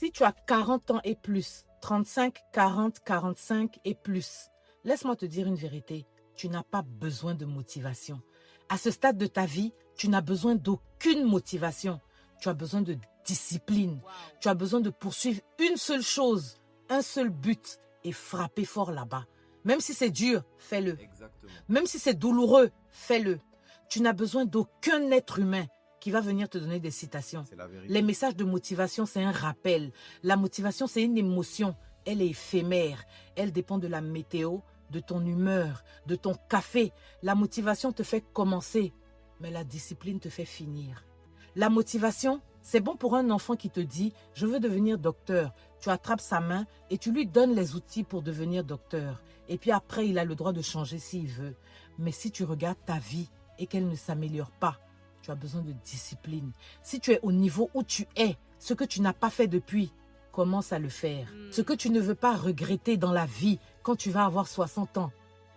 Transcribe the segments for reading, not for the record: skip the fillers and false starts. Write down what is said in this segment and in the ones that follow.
Si tu as 40 ans et plus, 35, 40, 45 et plus, laisse-moi te dire une vérité, tu n'as pas besoin de motivation. À ce stade de ta vie, tu n'as besoin d'aucune motivation. Tu as besoin de discipline. Tu as besoin de poursuivre une seule chose, un seul but et frapper fort là-bas. Même si c'est dur, fais-le. Exactement. Même si c'est douloureux, fais-le. Tu n'as besoin d'aucun être humain qui va venir te donner des citations. C'est la vérité. Les messages de motivation, c'est un rappel. La motivation, c'est une émotion. Elle est éphémère. Elle dépend de la météo, de ton humeur, de ton café. La motivation te fait commencer, mais la discipline te fait finir. La motivation, c'est bon pour un enfant qui te dit « Je veux devenir docteur ». Tu attrapes sa main et tu lui donnes les outils pour devenir docteur. Et puis après, il a le droit de changer s'il veut. Mais si tu regardes ta vie et qu'elle ne s'améliore pas, tu as besoin de discipline. Si tu es au niveau où tu es, ce que tu n'as pas fait depuis, commence à le faire. Ce que tu ne veux pas regretter dans la vie quand tu vas avoir 60 ans,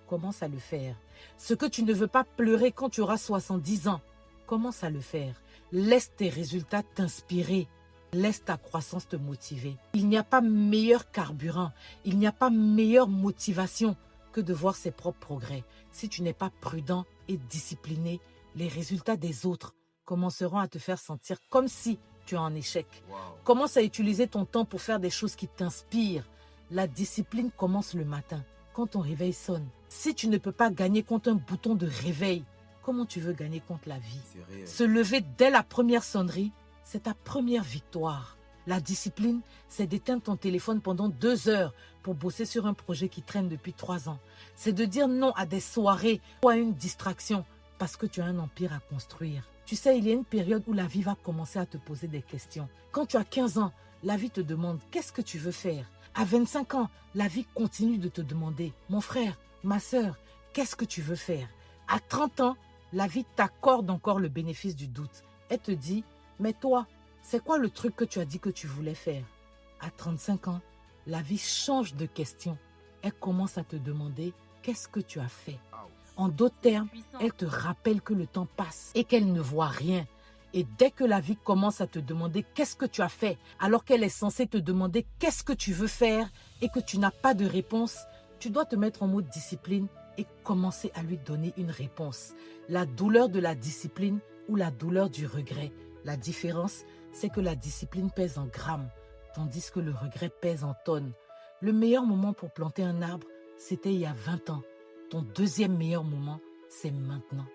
commence à le faire. Ce que tu ne veux pas pleurer quand tu auras 70 ans, commence à le faire. Laisse tes résultats t'inspirer. Laisse ta croissance te motiver. Il n'y a pas meilleur carburant, il n'y a pas meilleure motivation que de voir ses propres progrès. Si tu n'es pas prudent et discipliné, les résultats des autres commenceront à te faire sentir comme si tu es en échec. Wow. Commence à utiliser ton temps pour faire des choses qui t'inspirent. La discipline commence le matin, quand ton réveil sonne. Si tu ne peux pas gagner contre un bouton de réveil, comment tu veux gagner contre la vie? C'est réel. Se lever dès la première sonnerie, c'est ta première victoire. La discipline, c'est d'éteindre ton téléphone pendant 2 heures pour bosser sur un projet qui traîne depuis 3 ans. C'est de dire non à des soirées ou à une distraction parce que tu as un empire à construire. Tu sais, il y a une période où la vie va commencer à te poser des questions. Quand tu as 15 ans, la vie te demande qu'est-ce que tu veux faire. À 25 ans, la vie continue de te demander, mon frère, ma sœur, qu'est-ce que tu veux faire? À 30 ans, la vie t'accorde encore le bénéfice du doute. Elle te dit, mais toi, c'est quoi le truc que tu as dit que tu voulais faire? À 35 ans, la vie change de question. Elle commence à te demander, qu'est-ce que tu as fait? En d'autres termes, elle te rappelle que le temps passe et qu'elle ne voit rien. Et dès que la vie commence à te demander qu'est-ce que tu as fait, alors qu'elle est censée te demander qu'est-ce que tu veux faire et que tu n'as pas de réponse, tu dois te mettre en mode discipline et commencer à lui donner une réponse. La douleur de la discipline ou la douleur du regret. La différence, c'est que la discipline pèse en grammes, tandis que le regret pèse en tonnes. Le meilleur moment pour planter un arbre, c'était il y a 20 ans. Ton deuxième meilleur moment, c'est maintenant.